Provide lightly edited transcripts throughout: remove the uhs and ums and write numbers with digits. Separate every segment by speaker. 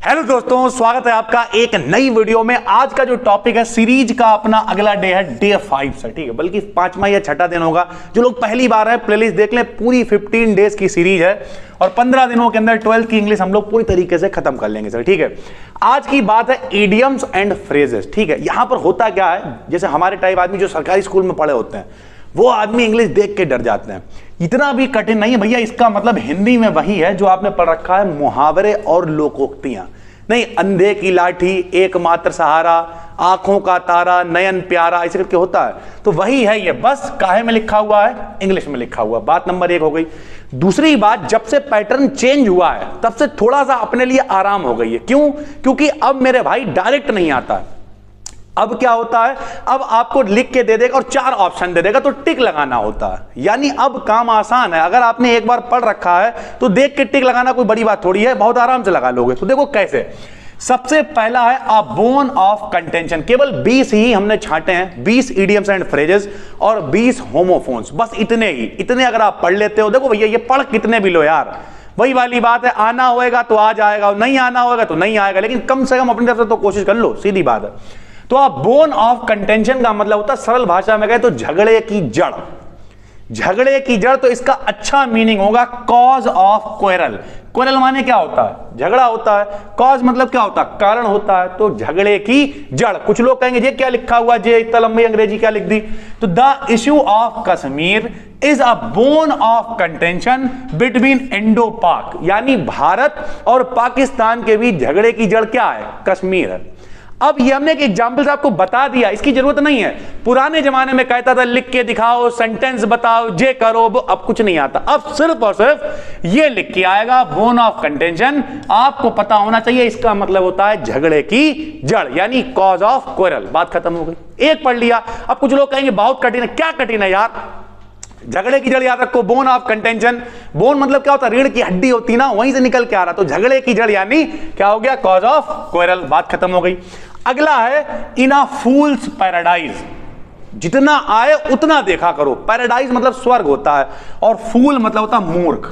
Speaker 1: Hello दोस्तों, स्वागत है आपका एक नई वीडियो में। आज का जो टॉपिक है सीरीज का अपना अगला डे है डे 5 से, ठीक है, बल्कि 5वां या 6ठा दिन होगा। जो लोग पहली बार है प्लेलिस्ट देख लें, पूरी 15 डेज की सीरीज है और 15 दिनों के अंदर 12th की इंग्लिश हम लोग पूरी तरीके से खत्म कर लेंगे सर, ठीक है। आज की बात है इडियम्स एंड फ्रेजेस, ठीक है। यहां पर होता क्या है, जैसे हमारे टाइप आदमी जो सरकारी स्कूल में पढ़े होते हैं वो आदमी इंग्लिश देख के डर जाते हैं। इतना भी कठिन नहीं है भैया, इसका मतलब हिंदी में वही है जो आपने पढ़ रखा है, मुहावरे और लोकोक्तियां। नहीं, अंधे की लाठी, एकमात्र सहारा, आंखों का तारा, नयन प्यारा, ऐसे करके होता है। तो वही है ये, बस काहे में लिखा हुआ है, इंग्लिश में लिखा हुआ। बात नंबर 1 हो गई। दूसरी बात, जब से पैटर्न चेंज हुआ है तब से थोड़ा सा अपने लिए आराम हो गई है। क्यों? क्योंकि अब मेरे भाई डायरेक्ट नहीं आता है। अब क्या होता है, अब आपको लिख के दे देगा और 4 ऑप्शन दे देगा तो टिक लगाना होता है। यानी अब काम आसान है। अगर आपने एक बार पढ़ रखा है तो देख के टिक लगाना कोई बड़ी बात थोड़ी है, बहुत आराम से लगा लोगे। तो देखो कैसे। सबसे पहला है अ बोन ऑफ कंटेंशन। केवल 20 ही हमने छांटे हैं, 20 इडियम्स एंड फ्रेजेस और 20 होमोफोन्स, बस इतने ही। इतने अगर आप पढ़ लेते हो, देखो भैया ये पढ़ कितने भी लो यार, वही वाली बात है, आना होएगा तो आ जाएगा और नहीं आना होएगा तो नहीं आएगा, लेकिन कम से कम अपनी तरफ से तो कोशिश कर लो, सीधी बात है। तो आप बोन ऑफ कंटेंशन का मतलब होता है, सरल भाषा में कहे तो झगड़े की जड़। झगड़े की जड़, तो इसका अच्छा मीनिंग होगा कॉज ऑफ क्वेरल। क्वेरल माने क्या होता है, झगड़ा होता है। कॉज मतलब क्या होता है, कारण होता है। तो झगड़े की जड़। कुछ लोग कहेंगे ये क्या लिखा हुआ, जे इतना लंबी अंग्रेजी क्या लिख दी। तो the issue of Kashmir is a bone of contention between Indo पाक, यानी भारत और पाकिस्तान के बीच झगड़े की जड़ क्या है, कश्मीर है। अब ये हमने एक एग्जाम्पल से आपको बता दिया, इसकी जरूरत नहीं है। पुराने जमाने में कहता था लिख के दिखाओ, सेंटेंस बताओ, जे करो, अब कुछ नहीं आता। अब सिर्फ और सिर्फ ये लिख के आएगा, बोन ऑफ कंटेंशन। आपको पता होना चाहिए इसका मतलब होता है झगड़े की जड़, यानी कॉज ऑफ क्वेरल। बात खत्म हो गई, एक पढ़ लिया। अब कुछ लोग कहेंगे बहुत कठिन है। क्या कठिन है यार, झगड़े की जड़ याद रखो, बोन ऑफ कंटेंशन। बोन मतलब क्या होता है, रीढ़ की हड्डी होती ना, वहीं से निकल के आ रहा। तो झगड़े की जड़ यानी क्या हो गया, कॉज ऑफ क्वेरल। बात खत्म हो गई। अगला है इन अ फूल्स पैराडाइज। जितना आए उतना देखा करो। पैराडाइज मतलब स्वर्ग होता है और फूल मतलब होता है मूर्ख।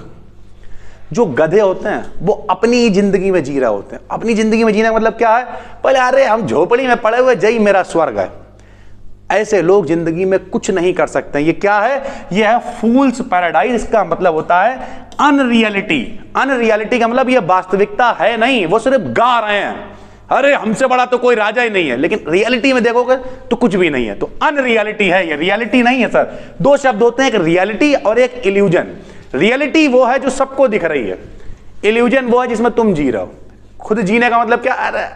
Speaker 1: जो गधे होते हैं वो अपनी जिंदगी में जी रहे होते हैं। अपनी जिंदगी में जीने का मतलब क्या है, पहले अरे हम झोपड़ी में पड़े हुए, जय मेरा स्वर्ग है। ऐसे लोग जिंदगी में कुछ नहीं कर सकते। ये क्या है, ये है फूल्स पैराडाइज। इसका मतलब होता है अनरियलिटी। अनरियलिटी का मतलब ये वास्तविकता है नहीं, वो सिर्फ गा रहे हैं, अरे हमसे बड़ा तो कोई राजा ही नहीं है, लेकिन रियलिटी में देखोगे तो कुछ भी नहीं है। तो अनरियलिटी है, ये रियलिटी नहीं है सर। 2 शब्द होते हैं, एक रियलिटी और एक इल्यूजन। रियलिटी वो है जो सबको दिख रही है, इल्यूजन वो है जिसमें तुम जी रहे हो। खुद जीने का मतलब क्या, अरे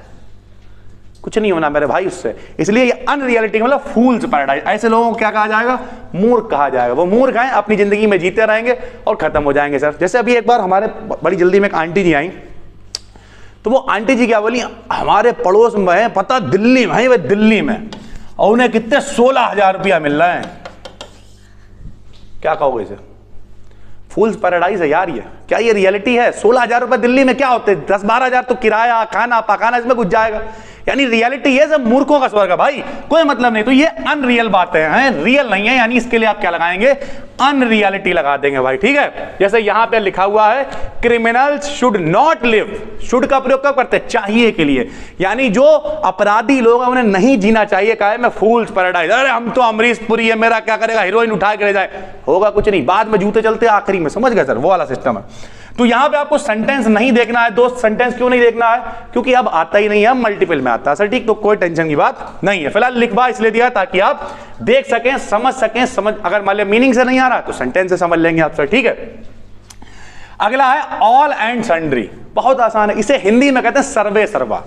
Speaker 1: कुछ नहीं होना मेरे भाई उससे। इसलिए ये अनरियलिटी मतलब फूल्स पैराडाइज। ऐसे लोगों को क्या कहा जाएगा, मूर्ख कहा जाएगा। वो मूर्ख हैं, अपनी जिंदगी में जीते रहेंगे और खत्म हो जाएंगे सर। जैसे अभी एक बार हमारे बड़ी जल्दी में एक आंटी जी आई, तो वो आंटी जी क्या बोली, हमारे पड़ोस में है, पता दिल्ली में है, वे दिल्ली में, और उन्हें कितने 16,000 रुपया मिल रहे हैं। क्या कहोगे इसे, फूल्स पैराडाइज है यार ये। क्या ये रियलिटी है? 16,000 रुपए दिल्ली में क्या होते, 10-12,000 तो किराया, खाना पकाना इसमें घुस जाएगा। यानी रियलिटी ये सब मूर्खों का स्वर्ग है भाई, कोई मतलब नहीं। तो ये अनरियल बातें हैं, रियल नहीं है, यानी इसके लिए आप क्या लगाएंगे, अनरियलिटी लगा देंगे भाई, ठीक है। जैसे यहां पे लिखा हुआ है criminals should not live. Should का प्रयोग कब करते हैं, चाहिए के लिए। यानी जो अपराधी लोग हैं उन्हें नहीं जीना चाहिए। कहा है मैं फूल्स पैराडाइज, अरे हम तो अमरीश पुरी है, मेरा क्या करेगा, हीरोइन उठा के ले जाए, होगा कुछ नहीं, बाद में जूते चलते आखिरी में, समझ गए सर, वो वाला सिस्टम है। तो यहां पे आपको सेंटेंस नहीं देखना है दोस्त। सेंटेंस क्यों नहीं देखना है, क्योंकि अब आता ही नहीं है, मल्टीपल में आता है सर, ठीक। तो कोई टेंशन की बात नहीं है। फिलहाल लिखवा इसलिए दिया ताकि आप देख सकें, समझ सकें। समझ अगर मान लिया मीनिंग से नहीं आ रहा तो सेंटेंस से समझ लेंगे आप सर, ठीक है। अगला है ऑल एंड सन्ड्री। बहुत आसान है, इसे हिंदी में कहते हैं सर्वे सर्वा,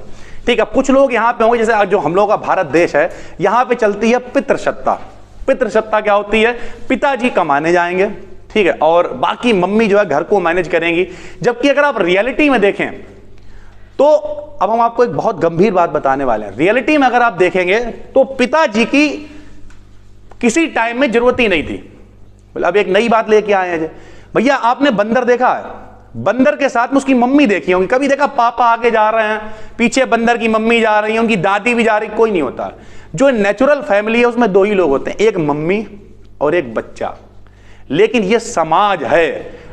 Speaker 1: ठीक है। कुछ लोग यहां पे होंगे, जैसे जो हम लोग का भारत देश है, यहां पे चलती है पितृसत्ता। पितृसत्ता क्या होती है, पिताजी कमाने जाएंगे, ठीक है, और बाकी मम्मी जो है घर को मैनेज करेंगी। जबकि अगर आप रियलिटी में देखें तो अब हम आपको एक बहुत गंभीर बात बताने वाले हैं। रियलिटी में अगर आप देखेंगे तो पिताजी की किसी टाइम में जरूरत ही नहीं थी। बोले अब एक नई बात लेके आए हैं भैया, आपने बंदर देखा है, बंदर के साथ में उसकी मम्मी देखी होगी, कभी देखा पापा आगे जा रहे हैं, पीछे बंदर की मम्मी जा रही है, उनकी दादी भी जा रही, कोई नहीं होता। जो नेचुरल फैमिली है उसमें 2 ही लोग होते हैं, एक मम्मी और एक बच्चा। लेकिन ये समाज है,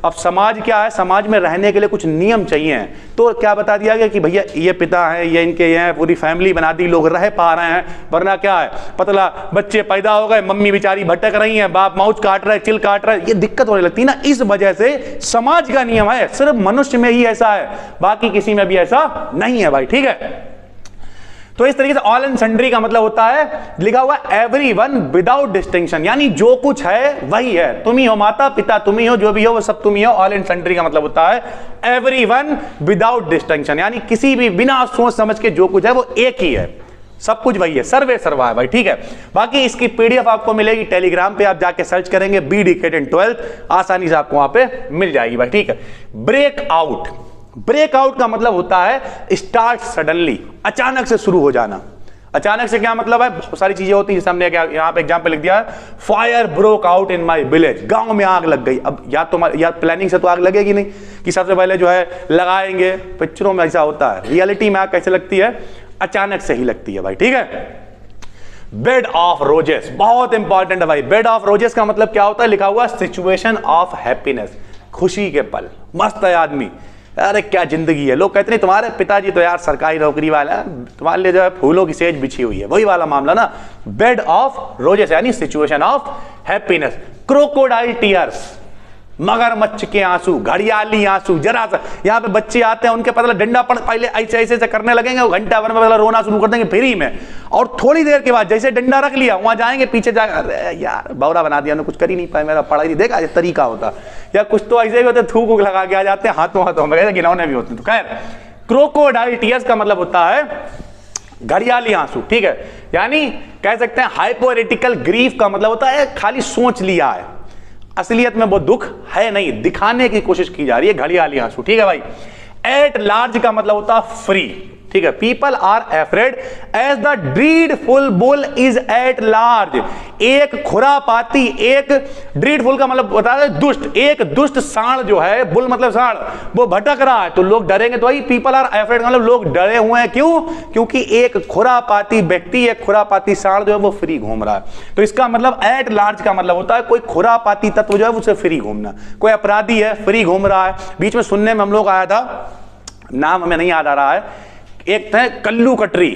Speaker 1: अब समाज क्या है, समाज में रहने के लिए कुछ नियम चाहिए हैं, तो क्या बता दिया गया कि भैया ये पिता है, ये इनके ये हैं, पूरी फैमिली बना दी, लोग रह पा रहे हैं। वरना क्या है, पतला बच्चे पैदा हो गए, मम्मी बेचारी भटक रही है, बाप माउस काट रहा है, चिल काट रहा है, ये दिक्कत होने लगती है ना। इस वजह से समाज का नियम है, सिर्फ मनुष्य में ही ऐसा है, बाकी किसी में भी ऐसा नहीं है भाई, ठीक है। तो इस तरीके से ऑल एंड सन्ड्री का मतलब होता है, लिखा हुआ एवरीवन विदाउट डिस्टिंक्शन, यानी जो कुछ है वही है, तुम ही हो, माता पिता तुम ही हो, जो भी हो वो सब तुम ही हो। ऑल एंड सन्ड्री का मतलब होता है एवरीवन विदाउट डिस्टिंक्शन, यानी किसी भी बिना सोच समझ के जो कुछ है वो एक ही है, सब कुछ वही है, सर्वे सर्वा है भाई, ठीक है। बाकी इसकी पीडीएफ आपको मिलेगी टेलीग्राम पे, आप जाके सर्च करेंगे BDCAT in 12th, आसानी से आपको वहां पे मिल जाएगी भाई, ठीक है। ब्रेकआउट, ब्रेकआउट का मतलब होता है स्टार्ट सडनली, अचानक से शुरू हो जाना। अचानक से क्या मतलब है, बहुत सारी चीजें होती हैं, जैसे हमने क्या यहाँ पे एग्जाम्पल लिख दिया है, fire broke out in my village, गांव में आग लग गई। अब या प्लानिंग से तो आग लगेगी नहीं कि सबसे पहले जो है लगाएंगे, पिक्चरों में ऐसा होता है, रियलिटी में आग कैसे लगती है, अचानक से ही लगती है भाई, ठीक है। बेड ऑफ रोजेस, बहुत इंपॉर्टेंट है भाई। बेड ऑफ रोजेस का मतलब क्या होता है, लिखा हुआ सिचुएशन ऑफ हैप्पीनेस, खुशी के पल, मस्त है आदमी, अरे क्या जिंदगी है। लोग कहते हैं तुम्हारे पिताजी तो यार सरकारी नौकरी वाला है, तुम्हारे लिए जो है फूलों की सेज बिछी हुई है, वही वाला मामला ना। बेड ऑफ रोजेस यानी situation of happiness. Crocodile tears, मगरमच्छ के आंसू, घड़ियाली आंसू। जरा सा यहाँ पे बच्चे आते हैं, उनके पता डंडा पहले ऐसे ऐसे करने लगेंगे, वो घंटा भर में पहले रोना शुरू कर देंगे फ्री में, और थोड़ी देर के बाद जैसे डंडा रख लिया वहां जाएंगे, पीछे जाकर अरे यार बौरा बना दिया, कुछ कर ही नहीं पाए, मेरा पढ़ाई नहीं देखा, तरीका होता। या कुछ तो ऐसे भी होते, थूक वूक लगा के आ जाते हैं हाथों हाथों में, गिनौने भी होते हैं। तो खैर, क्रोकोडाइल टीयर्स का मतलब होता है घड़ियाली आंसू, ठीक है। यानी कह सकते हैं हाइपोथेटिकल ग्रीफ का मतलब होता है खाली सोच लिया है, असलियत में वो दुख है नहीं, दिखाने की कोशिश की जा रही है, घड़ियाली आंसू, ठीक है भाई। एट लार्ज का मतलब होता है फ्री, ठीक है। People are afraid as the dreadful bull is at large, एक खुरापाती, एक ड्रीडफुल का मतलब बता रहे दुष्ट, एक दुष्ट सांड जो है, बुल मतलब सांड, वो भटक रहा है तो लोग डरेंगे। तो वही पीपल आर एफ्रेड मतलब लोग डरे हुए हैं, क्यों? क्योंकि एक खुरापाती व्यक्ति, एक खुरापाती सांड जो है वो फ्री घूम रहा है। तो इसका मतलब एट लार्ज का मतलब होता है कोई खुरापाती तत्व जो है उसे फ्री घूमना, कोई अपराधी है फ्री घूम रहा है। बीच में सुनने में हम लोग आया था, नाम हमें नहीं याद आ रहा है, एक थे कल्लू कटरी,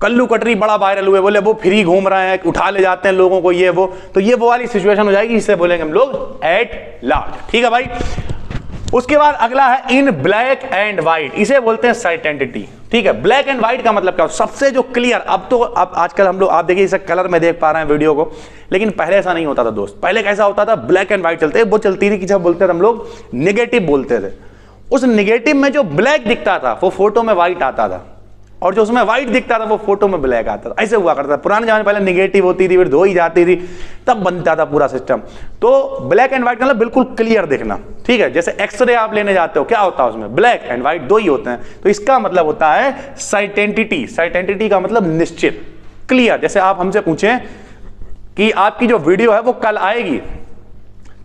Speaker 1: कल्लू कटरी बड़ा वायरल हुए, बोले वो फ्री घूम रहे हैं, उठा ले जाते हैं लोगों को, ये वो। तो ये वो वाली सिचुएशन हो जाएगी, इसे बोलेंगे हम लोग एट लार्ज, ठीक है भाई। उसके बाद अगला है इन ब्लैक एंड व्हाइट, इसे बोलते हैं सर्टेनिटी, ठीक है। ब्लैक एंड व्हाइट का मतलब क्या, सबसे जो क्लियर, अब तो अब आजकल हम लोग आप देखिए इसे कलर में देख पा रहे हैं वीडियो को, लेकिन पहले ऐसा नहीं होता था दोस्त। पहले कैसा होता था, ब्लैक एंड व्हाइट चलते, वो चलती थी कि जब बोलते थे हम लोग नेगेटिव बोलते थे, उस नेगेटिव में जो ब्लैक दिखता था वो फोटो में व्हाइट आता था, और जो उसमें व्हाइट दिखता था वो फोटो में ब्लैक आता था। ऐसे हुआ करता था पुराने जमाने, पहले नेगेटिव होती थी फिर धोई जाती थी, तब बनता था पूरा सिस्टम। तो ब्लैक एंड व्हाइट मतलब बिल्कुल क्लियर दिखना, ठीक है। जैसे एक्सरे आप लेने जाते हो, क्या होता है उसमें, ब्लैक एंड व्हाइट दो ही होते हैं। तो इसका मतलब होता है सर्टेनिटी, सर्टेनिटी का मतलब निश्चित, क्लियर। जैसे आप हमसे पूछें कि आपकी जो वीडियो है वो कल आएगी,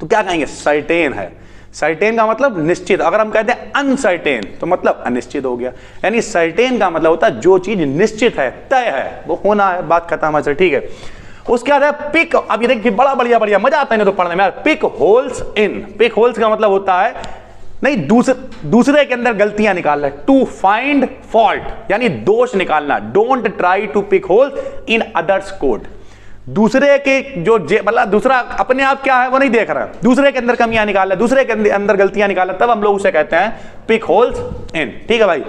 Speaker 1: तो क्या कहेंगे, सर्टेन है। सर्टेन का मतलब निश्चित। अगर हम कहते हैं अनसर्टेन तो मतलब अनिश्चित हो गया। यानी सर्टेन का मतलब होता है जो चीज निश्चित है, तय है, वो होना है, बात खत्म है, ठीक है। उसके बाद है पिक, अब ये देखिए बड़ा बढ़िया मजा आता है ना तो पढ़ने में यार। Pick holes in, pick holes का मतलब होता है नहीं दूसरे के अंदर गलतियां निकालना, टू फाइंड फॉल्ट यानी दोष निकालना। Don't try to pick holes in others code, दूसरे के जो मतलब दूसरा अपने आप क्या है वो नहीं देख रहा है, दूसरे के अंदर कमियां निकाल रहा है, दूसरे के अंदर गलतियां निकाल रहा है, तब हम लोग उसे कहते हैं पिक होल्स इन, ठीक है भाई।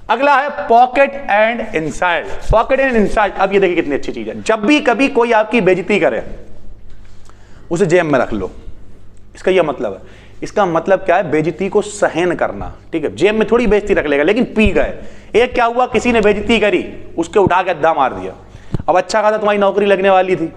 Speaker 1: अगला है pocket and inside, pocket and inside. अब ये देखिए कितनी अच्छी चीज है, जब भी कभी कोई आपकी बेइज्जती करे उसे जेब में रख लो, इसका यह मतलब है। इसका मतलब क्या है, बेइज्जती को सहन करना, ठीक है। जेब में थोड़ी बेइज्जती रख लेगा, लेकिन पी गए। एक क्या हुआ, किसी ने बेइज्जती करी, उसके उठा के अद्दा मार दिया। अब अच्छा खासा तुम्हारी नौकरी लगने वाली थी,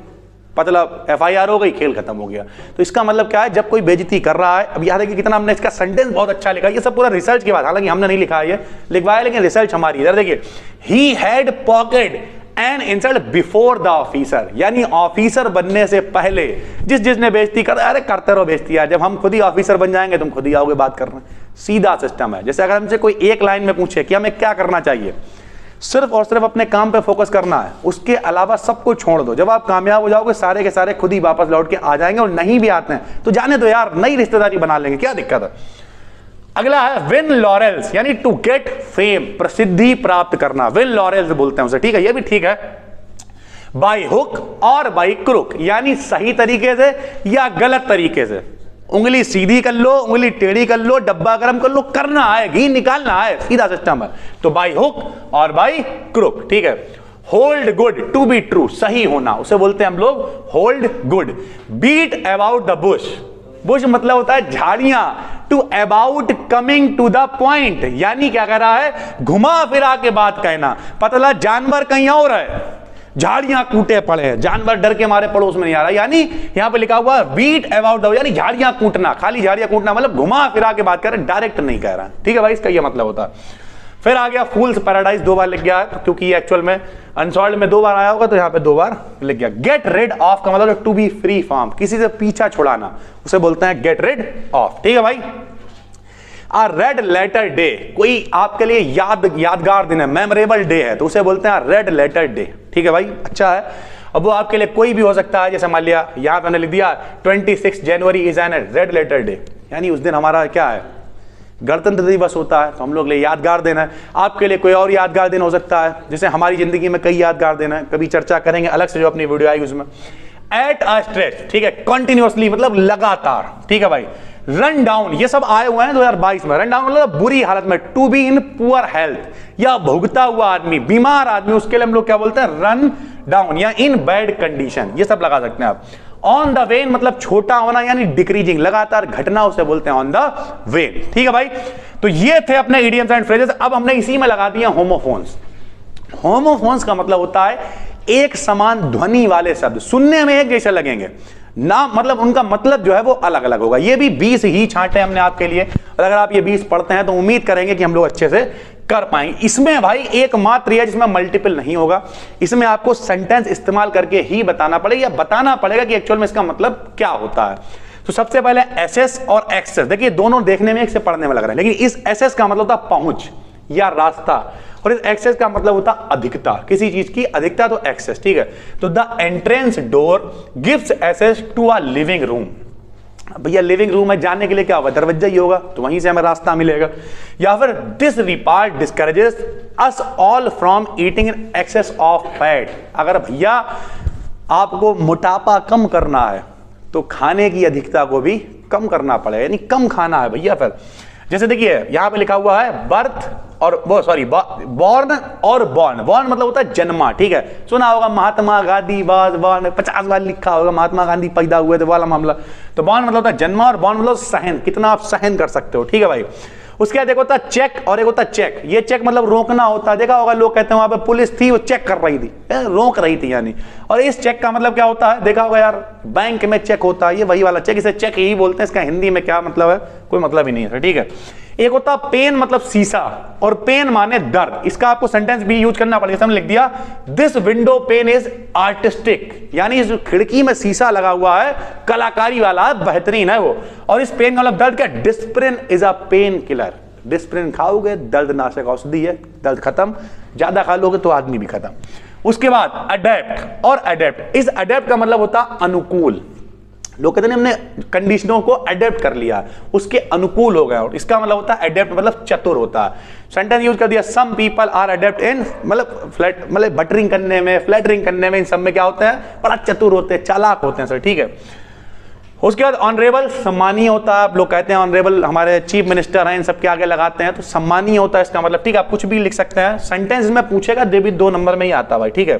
Speaker 1: मतलब FIR हो गई, खेल खत्म हो गया। तो इसका मतलब क्या है, जब कोई बेइज्जती कर रहा है, अब याद है कि कितना हमने इसका सेंटेंस बहुत अच्छा लिखा, ये सब पूरा रिसर्च की बात, हालांकि हमने नहीं लिखा है, ये लिखवाया लेकिन रिसर्च हमारी। इधर देखिए, he had pocket and insult before the officer, यानी ऑफिसर बनने से पहले जिसने बेइज्जती कर, अरे करते रहो बेइज्जती यार, जब हम खुद ही ऑफिसर बन जाएंगे तुम खुद ही आओगे बात करना। सीधा सिस्टम है। जैसे अगर हमसे कोई एक लाइन में पूछे कि हमें क्या करना चाहिए, सिर्फ और सिर्फ अपने काम पे फोकस करना है, उसके अलावा सब कुछ छोड़ दो। जब आप कामयाब हो जाओगे सारे के सारे खुद ही वापस लौट के आ जाएंगे, और नहीं भी आते हैं तो जाने दो यार, नई रिश्तेदारी बना लेंगे, क्या दिक्कत है। अगला है विन लॉरेल्स, यानी टू गेट फेम, प्रसिद्धि प्राप्त करना, विन लॉरेल्स बोलते हैं उसे, ठीक है, ये भी ठीक है। बाय हुक और बाय क्रुक, यानी सही तरीके से या गलत तरीके से, उंगली सीधी कर लो, उंगली टेढ़ी कर लो, डब्बा गर्म कर लो, करना है, घी निकालना है, सीधा सिस्टम है। तो बाय हुक और बाय क्रुक, ठीक है। Hold good, to be true, सही होना, उसे बोलते हैं हम लोग hold good. Beat about the bush, bush मतलब होता है झाड़ियां, to about coming to the point, यानी क्या कह रहा है, घुमा फिरा के बात कहना। पता जानवर कहीं और है, झाड़ियां कूटे पड़े हैं, जानवर डर के मारे पड़ोस में नहीं आ रहा, यानी यहां पे लिखा हुआ है बीट अबाउट द, यानी झाड़ियां कूटना, खाली झाड़ियां कूटना मतलब घुमा फिरा के बात कर रहे, डायरेक्ट नहीं कह रहा, ठीक है भाई, इसका ये मतलब होता है। फिर आ गया फूल्स पैराडाइज, 2 बार लिख गया है क्योंकि ये एक्चुअल में अनसॉल्व्ड में 2 बार आया होगा, तो यहां पे 2 बार लिख गया। गेट रिड ऑफ का मतलब टू बी फ्री फ्रॉम, किसी से पीछा छुड़ाना, उसे बोलते हैं गेट रिड ऑफ, ठीक है भाई। आ रेड लेटर डे, कोई आपके लिए यादगार दिन है, मेमोरेबल डे है, तो उसे बोलते हैं रेड लेटर डे, ठीक है भाई, अच्छा है। अब वो आपके लिए कोई भी हो सकता है, जैसे मान लिया यहां पे मैंने लिख दिया 26 January is an red letter day, यानी उस दिन हमारा क्या है, गणतंत्र दिवस होता है, तो हम लोग लिए यादगार दिन है। आपके लिए कोई और यादगार दिन हो सकता है, जैसे हमारी जिंदगी में कई यादगार दिन है, कभी चर्चा करेंगे अलग से जो अपनी वीडियो आई उसमें। एट अ स्ट्रेच, ठीक है, कंटिन्यूअसली मतलब लगातार, ठीक है भाई। रन डाउन, ये सब आए हुए हैं 2022 में। रन डाउन मतलब बुरी हालत में, to be in poor health, या भुगता हुआ आदमी, बीमार आदमी, उसके लिए हम लोग क्या बोलते हैं, रन डाउन, या इन बैड कंडीशन, ये सब लगा सकते हैं आप। ऑन द वेन मतलब छोटा होना, यानी डिक्रीजिंग, लगातार घटना, उसे बोलते हैं ऑन द वेन, ठीक है भाई। तो ये थे अपने इडियम्स एंड फ्रेजेस। अब हमने इसी में लगा दिया होमोफोन्स। होमोफोन्स का मतलब होता है एक समान ध्वनि वाले शब्द, सुनने में एक जैसे लगेंगे ना, मतलब उनका मतलब जो है वो अलग अलग होगा। ये भी 20 ही छांटे हमने आपके लिए, और अगर आप ये 20 पढ़ते हैं तो उम्मीद करेंगे कि हम लोग अच्छे से कर पाएंगे। इसमें भाई एकमात्र है जिसमें मल्टीपल नहीं होगा, इसमें आपको सेंटेंस इस्तेमाल करके ही बताना पड़ेगा, या बताना पड़ेगा कि एक्चुअल में इसका मतलब क्या होता है। तो सबसे पहले एसेस और एक्सेस, देखिए दोनों देखने में एक से पढ़ने में लग रहा है, लेकिन इस एसेस का मतलब होता पहुंच या रास्ता, और इस एक्सेस का मतलब होता अधिकता, किसी चीज की अधिकता, तो एक्सेस, ठीक है। तो the entrance door gives access to a living room, भैया लिविंग रूम में जाने के लिए क्या होगा, दरवाजा ही होगा, तो वहीं से हमें रास्ता मिलेगा। या फिर this report discourages us all from eating in excess of fat, अगर भैया आपको मोटापा कम करना है तो खाने की अधिकता को भी कम करना पड़ेगा, यानी कम खाना है भैया। फिर जैसे देखिए यहां पे लिखा हुआ है बर्थ और वो सॉरी बॉर्न और बॉर्न, बॉर्न मतलब होता है जन्मा, ठीक है, सुना होगा महात्मा गांधी, 50 बार लिखा होगा महात्मा गांधी पैदा हुए थे वाला मामला। तो बॉर्न मतलब होता है जन्मा, और बॉर्न मतलब सहन, कितना आप सहन कर सकते हो, ठीक है भाई। उसके बाद एक होता है चेक और एक होता है चेक। ये चेक मतलब रोकना होता है, देखा होगा लोग कहते हैं वहां पे पुलिस थी वो चेक कर रही थी, रोक रही थी यानी। और इस चेक का मतलब क्या होता है, देखा होगा यार बैंक में चेक होता है, ये वही वाला चेक, इसे चेक ही बोलते हैं, इसका हिंदी में क्या मतलब है कोई मतलब ही नहीं है, ठीक है। एक होता है पेन मतलब शीशा, और पेन माने दर्द, इसका आपको सेंटेंस भी यूज करना पड़ेगा। हमने लिख दिया this window pane is artistic, यानी इस खिड़की में शीशा लगा हुआ है, कलाकारी वाला है, बेहतरीन है वो। और इस पेन का मतलब दर्द क्या, Disprin is a pain killer, Disprin खाओगे दर्दनाशक औषधि है, दर्द खत्म, ज्यादा खा लोगे तो आदमी भी खत्म। उसके बाद अडेप्ट और अडेप्ट, इस अडेप्ट का मतलब होता अनुकूल, लोग कहते हैं हमने कंडीशनों को अडेप्ट कर लिया, उसके अनुकूल हो गया, और इसका मतलब होता है अडेप्ट मतलब चतुर होता है। सेंटेंस यूज कर दिया सम पीपल आर अडेप्ट इन, मतलब फ्लैट मतलब बटरिंग करने में, फ्लैटरिंग करने में, इन सब में क्या होते हैं, बड़ा चतुर होते हैं, चालाक होते हैं सर, ठीक है। उसके बाद ऑनरेबल सम्मानीय होता है, आप लोग कहते हैं ऑनरेबल हमारे चीफ मिनिस्टर हैं, इन सब के आगे लगाते हैं, तो सम्मानीय होता है इसका मतलब, ठीक है। आप कुछ भी लिख सकते हैं, सेंटेंस में पूछेगा दे भी 2 नंबर में ही आता है भाई, ठीक है।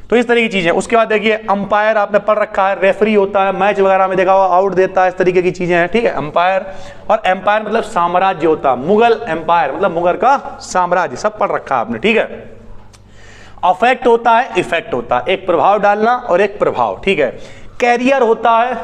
Speaker 1: तो इस तरह की चीजें। उसके बाद देखिए अंपायर आपने पढ़ रखा है, रेफरी होता है, मैच वगैरह में देखा हुआ आउट देता है, इस तरीके की चीजें हैं, ठीक है। अंपायर और एम्पायर मतलब साम्राज्य होता है, मुगल एम्पायर मतलब मुगल का साम्राज्य, सब पढ़ रखा है आपने, ठीक है। अफेक्ट होता है, इफेक्ट होता है, एक प्रभाव डालना और एक प्रभाव, ठीक है। कैरियर होता है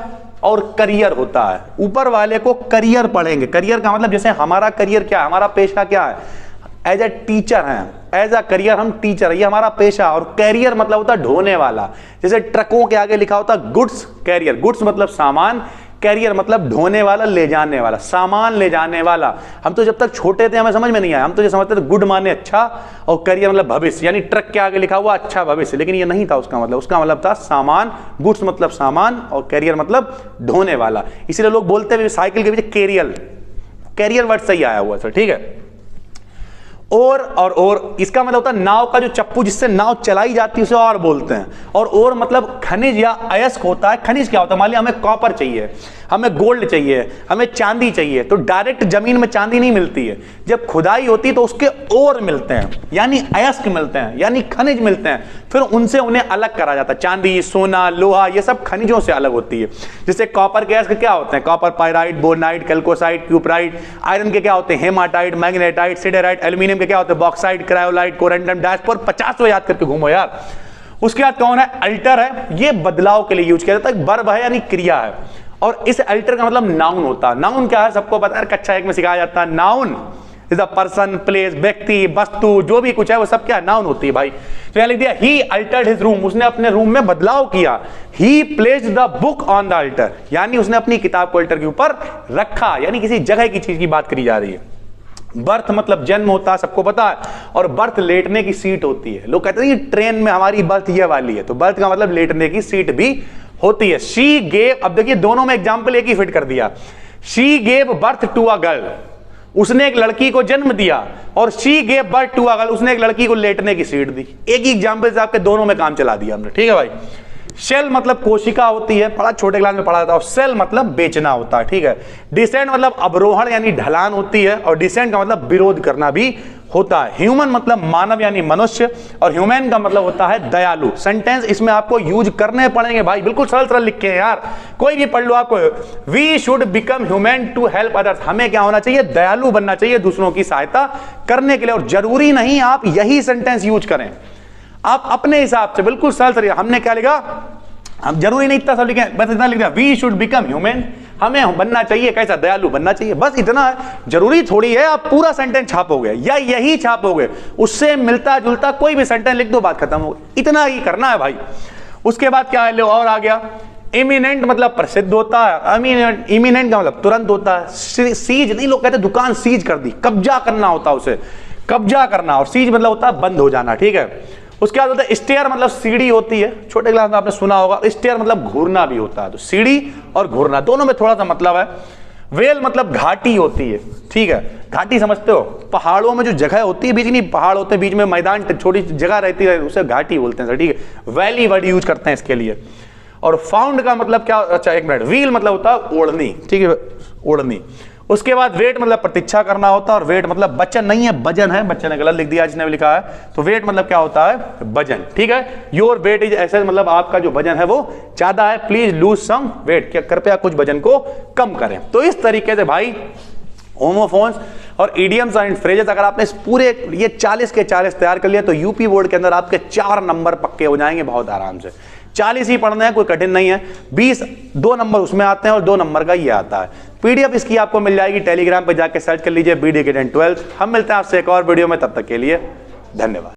Speaker 1: और करियर होता है, ऊपर वाले को करियर पढ़ेंगे। करियर का मतलब जैसे हमारा करियर क्या है, हमारा पेशा क्या है, एज ए टीचर हैं, एज अ करियर हम टीचर, ये हमारा पेशा। और कैरियर मतलब होता है ढोने वाला, जैसे ट्रकों के आगे लिखा होता है गुड्स कैरियर, गुड्स मतलब सामान, कैरियर मतलब ढोने वाला, ले जाने वाला, सामान ले जाने वाला। हम तो जब तक छोटे थे हमें समझ में नहीं आया, हम तो ये समझते थे गुड माने अच्छा और कैरियर मतलब भविष्य, यानी ट्रक के आगे लिखा हुआ अच्छा भविष्य, लेकिन ये नहीं था उसका मतलब। उसका मतलब था सामान, गुड्स मतलब सामान और कैरियर मतलब ढोने वाला। इसीलिए लोग बोलते हैं साइकिल के पीछे कैरियर, कैरियर वर्ड सही आया हुआ सर, ठीक है। और इसका मतलब होता है नाव का जो चप्पू जिससे नाव चलाई जाती है उसे और बोलते हैं। और मतलब खनिज या अयस्क होता है। खनिज क्या होता है, मान लिया हमें कॉपर चाहिए, हमें गोल्ड चाहिए, हमें चांदी चाहिए, तो डायरेक्ट जमीन में चांदी नहीं मिलती है, जब खुदाई होती है तो उसके ओर मिलते हैं, यानी अयस्क मिलते हैं, यानी खनिज मिलते हैं, फिर उनसे उन्हें अलग करा जाता है। चांदी, सोना, लोहा, ये सब खनिजों से अलग होती है। जैसे कॉपर के अयस्क क्या होते हैं, कॉपर पायराइट, बोनाइट, कैल्कोसाइट, क्यूपराइट। आयरन के क्या होते हैं, हेमाटाइट, मैग्नेटाइट, सिडेराइट। एल्यूमिनियम के क्या होते हैं, बॉक्साइट, क्रायोलाइट, कोरेंटम, डायस्पोर। 50 याद करके घूमो यार। उसके बाद कौन है, अल्टर है, ये बदलाव के लिए यूज किया जाता है। वर्ब है यानी क्रिया है, और इस अल्टर का मतलब नाउन होता है। नाउन क्या है सबको पता है, कक्षा 1 में सिखाया जाता है। Noun is a person, place, व्यक्ति, वस्तु, जो भी कुछ है वो सब क्या नाउन होती है भाई। तो यहां लिख दिया ही अल्टर्ड हिज रूम, उसने अपने रूम में बदलाव किया। ही placed the book on the alter, यानी उसने अपनी किताब को अल्टर के ऊपर रखा, यानी किसी जगह की चीज की बात करी जा रही है। बर्थ मतलब जन्म होता है, सबको पता है, और बर्थ लेटने की सीट होती है। लोग कहते हैं कि ट्रेन में हमारी बर्थ ये वाली है, तो बर्थ का मतलब लेटने की सीट भी होती है। शी गेव, अब देखिए दोनों में एग्जाम्पल एक ही फिट कर दिया। She gave birth to a girl, उसने एक लड़की को जन्म दिया, और she gave birth to a girl, उसने एक लड़की को लेटने की सीट दी। एक ही एग्जाम्पल से आपके दोनों में काम चला दिया हमने, ठीक है भाई। शेल मतलब कोशिका होती है, बड़ा छोटे क्लास में पढ़ा जाता है, और सेल मतलब बेचना होता है, ठीक है। डिसेंट मतलब अवरोहण यानी ढलान होती है, और डिसेंट का मतलब विरोध करना भी होता है। ह्यूमन मतलब मानव यानी मनुष्य, और ह्यूमन का मतलब होता है दयालु। सेंटेंस इसमें आपको यूज करने पड़ेंगे भाई, बिल्कुल सरल सरल लिखे हैं यार, कोई भी पढ़ लो आपको। We should become human to help others, हमें क्या होना चाहिए, दयालु बनना चाहिए दूसरों की सहायता करने के लिए। और जरूरी नहीं आप यही सेंटेंस यूज करें, आप अपने हिसाब से बिल्कुल सरल सरल। हमने क्या लिखा, हम जरूरी नहीं इतना सब लिखे, बस इतना लिख दिया, वी शुड बिकम ह्यूमन, हमें बनना चाहिए कैसा, दयालु बनना चाहिए, बस इतना है। जरूरी थोड़ी है आप पूरा सेंटेंस छापोगे या यही छापोगे, उससे मिलता जुलता कोई भी सेंटेंस लिख दो, बात खत्म हो गई। इतना ही करना है भाई। उसके बाद क्या है, लो और आ गया। इमिनेंट मतलब प्रसिद्ध होता है, इमिनेंट का मतलब तुरंत होता है। सीज नहीं, लोग कहते दुकान सीज कर दी, कब्जा करना होता है उसे, कब्जा करना, और सीज मतलब होता है बंद हो जाना, ठीक है। उसके बाद होता है स्टेयर मतलब सीढ़ी होती है, छोटे क्लास में आपने सुना होगा। स्टेयर मतलब घूरना भी होता है, तो सीढ़ी और घूरना दोनों में थोड़ा सा मतलब है। वेल मतलब घाटी होती है, ठीक है। घाटी समझते हो, पहाड़ों में जो जगह होती है, बीच नहीं पहाड़ होते हैं, बीच में मैदान छोटी जगह रहती है, उसे घाटी बोलते हैं, ठीक है। वैली वर्ड यूज करते हैं इसके लिए। और फाउंड का मतलब क्या, अच्छा एक मिनट, व्हील मतलब होता है ओढ़नी, ठीक है, ओढ़नी। उसके बाद वेट मतलब प्रतीक्षा करना होता है, और वेट मतलब वचन नहीं है, वजन है, बच्चे ने गलत लिख दिया जिसने लिखा है, तो वेट मतलब क्या होता है, वजन, ठीक है। योर वेट इज ऐसे मतलब आपका जो वजन है वो ज्यादा है, प्लीज लूज सम वेट, क्या कृपया कुछ वजन को कम करें। तो इस तरीके से भाई होमोफोन्स और इडियम्स एंड फ्रेजेस अगर आपने इस पूरे ये 40 के 40 तैयार कर लिया तो यूपी बोर्ड के अंदर आपके 4 नंबर पक्के हो जाएंगे बहुत आराम से। 40 ही पढ़ना है, कोई कठिन नहीं है। 20 2 नंबर उसमें आते हैं और 2 नंबर का ये आता है। पीडीएफ इसकी आपको मिल जाएगी, टेलीग्राम पे जाके सर्च कर लीजिए BD के 10 12। हम मिलते हैं आपसे एक और वीडियो में, तब तक के लिए धन्यवाद।